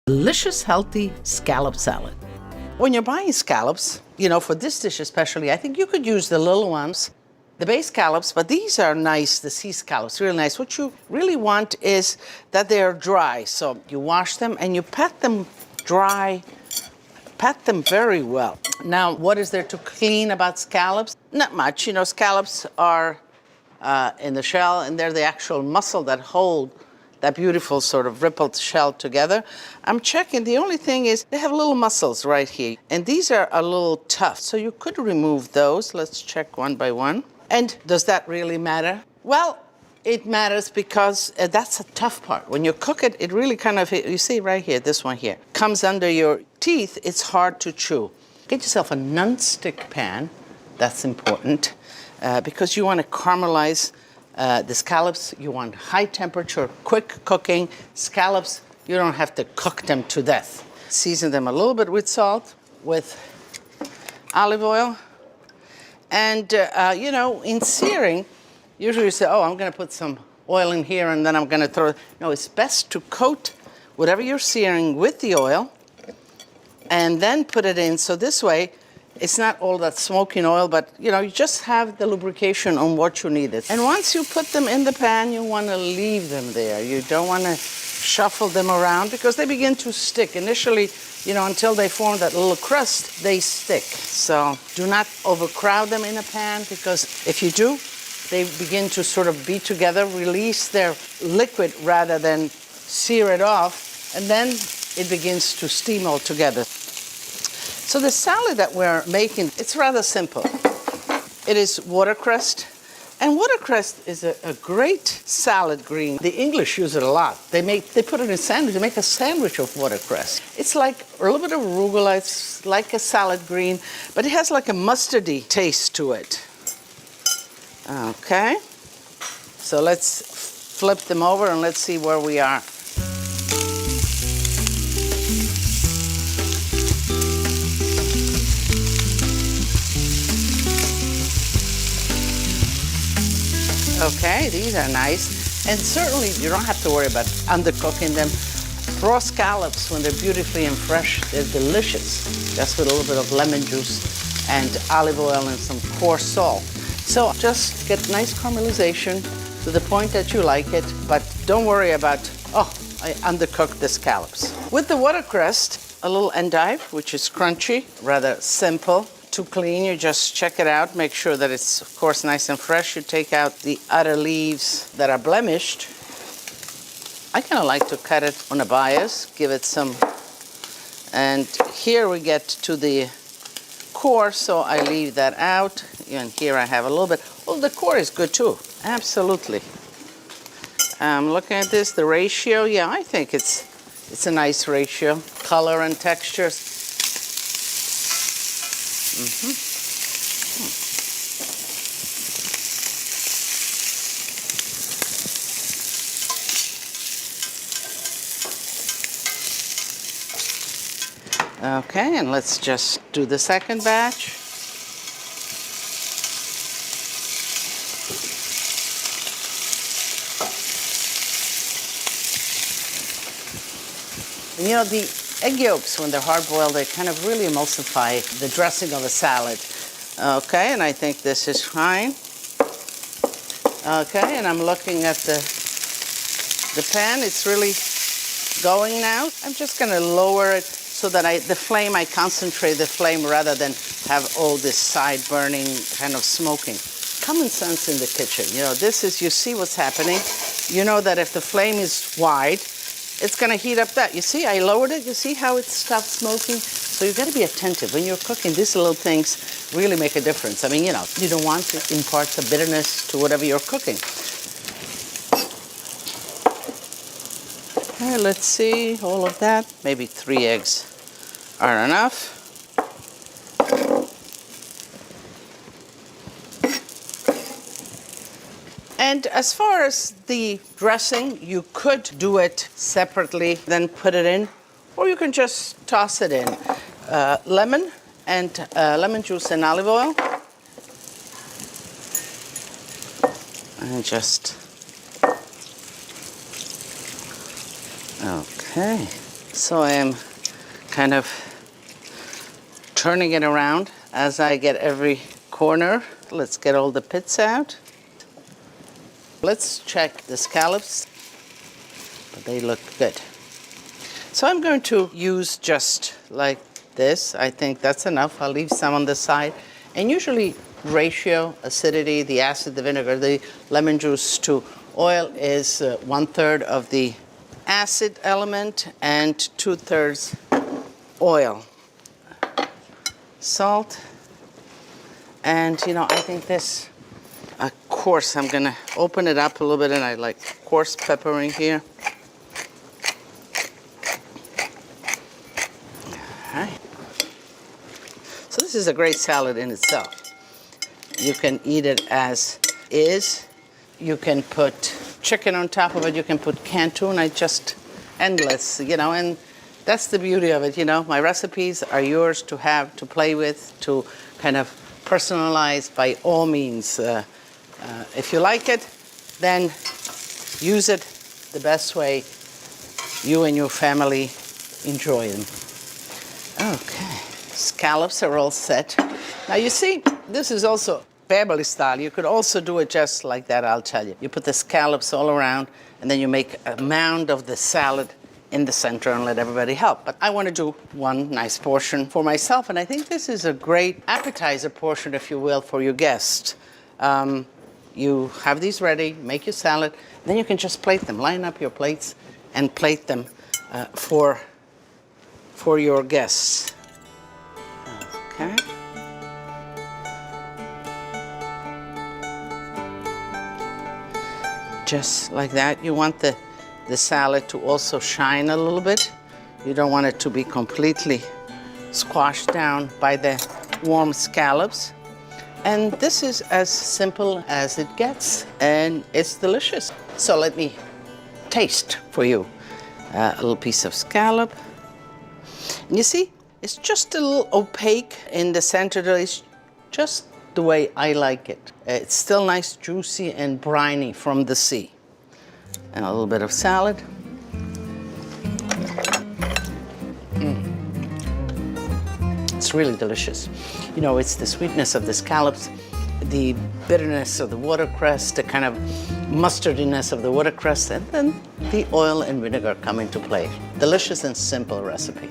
delicious, healthy scallop salad. When you're buying scallops, for this dish especially, I think you could use the little ones, the bay scallops, but these are nice, the sea scallops, really nice. What you really want is that they're dry. So you wash them and you pat them dry, pat them very well. Now, what is there to clean about scallops? Not much. Scallops are in the shell, and they're the actual muscle that hold that beautiful sort of rippled shell together. I'm checking. The only thing is they have little muscles right here, and these are a little tough. So you could remove those. Let's check one by one. And does that really matter? Well, it matters because that's a tough part. When you cook it, it really kind of, you see right here, this one here, comes under your teeth. It's hard to chew. Get yourself a non-stick pan. That's important because you want to caramelize the scallops. You want high temperature, quick cooking. Scallops, you don't have to cook them to death. Season them a little bit with salt, with olive oil. And, in searing, usually you say, oh, I'm going to put some oil in here and then I'm going to throw it. No, it's best to coat whatever you're searing with the oil and then put it in. So this way, it's not all that smoking oil, but, you just have the lubrication on what you need. And once you put them in the pan, you want to leave them there. You don't want to shuffle them around because they begin to stick. Initially, until they form that little crust, they stick. So do not overcrowd them in a pan because if you do, they begin to sort of be together, release their liquid rather than sear it off, and then it begins to steam all together. So the salad that we're making, it's rather simple. It is watercress. And watercress is a great salad green. The English use it a lot. They put it in sandwich. They make a sandwich of watercress. It's like a little bit of arugula. It's like a salad green, but it has like a mustardy taste to it. Okay. So let's flip them over and let's see where we are. Okay, these are nice. And certainly you don't have to worry about undercooking them. Raw scallops, when they're beautifully and fresh, they're delicious. Just with a little bit of lemon juice and olive oil and some coarse salt. So just get nice caramelization to the point that you like it, but don't worry about, I undercooked the scallops. With the watercress, a little endive, which is crunchy, rather simple. To clean, you just check it out, make sure that it's, of course, nice and fresh. You take out the outer leaves that are blemished. I kind of like to cut it on a bias, give it some, and here we get to the core, so I leave that out. And here I have a little bit. Well, the core is good too, absolutely. Looking at this, the ratio, yeah, I think it's a nice ratio. Color and textures. Okay, and let's just do the second batch. The egg yolks, when they're hard-boiled, they kind of really emulsify the dressing of a salad. Okay, and I think this is fine. Okay, and I'm looking at the pan. It's really going now. I'm just going to lower it so that I concentrate the flame rather than have all this side burning kind of smoking. Common sense in the kitchen. This is, you see what's happening. You know that if the flame is wide, it's going to heat up that. You see, I lowered it. You see how it stopped smoking? So you've got to be attentive. When you're cooking, these little things really make a difference. I mean, you don't want to impart the bitterness to whatever you're cooking. Okay, let's see, all of that. Maybe 3 eggs are enough. And as far as the dressing, you could do it separately, then put it in, or you can just toss it in. Lemon and lemon juice and olive oil. And just, okay. So I am kind of turning it around as I get every corner. Let's get all the pits out. Let's check the scallops, but they look good. So I'm going to use just like this. I think that's enough. I'll leave some on the side. And usually ratio, acidity, the acid, the vinegar, the lemon juice to oil is 1/3 of the acid element and 2/3 oil. Salt. And you know, I think this, of course, I'm gonna open it up a little bit, and I like coarse peppering here. All right. So this is a great salad in itself. You can eat it as is. You can put chicken on top of it. You can put canned tuna. Just endless, you know, and that's the beauty of it, you know. My recipes are yours to have, to play with, to kind of personalize by all means. If you like it, then use it the best way you and your family enjoy them. Okay, scallops are all set. Now you see, this is also family style. You could also do it just like that, I'll tell you. You put the scallops all around, and then you make a mound of the salad in the center and let everybody help. But I want to do one nice portion for myself, and I think this is a great appetizer portion, if you will, for your guests. You have these ready, make your salad, then you can just plate them. Line up your plates and plate them for your guests. Okay. Just like that. You want the salad to also shine a little bit. You don't want it to be completely squashed down by the warm scallops. And this is as simple as it gets, and it's delicious. So let me taste for you a little piece of scallop. And you see, it's just a little opaque in the center. It's just the way I like it. It's still nice, juicy, and briny from the sea. And a little bit of salad. It's really delicious. You know, it's the sweetness of the scallops, the bitterness of the watercress, the kind of mustardiness of the watercress, and then the oil and vinegar come into play. Delicious and simple recipe.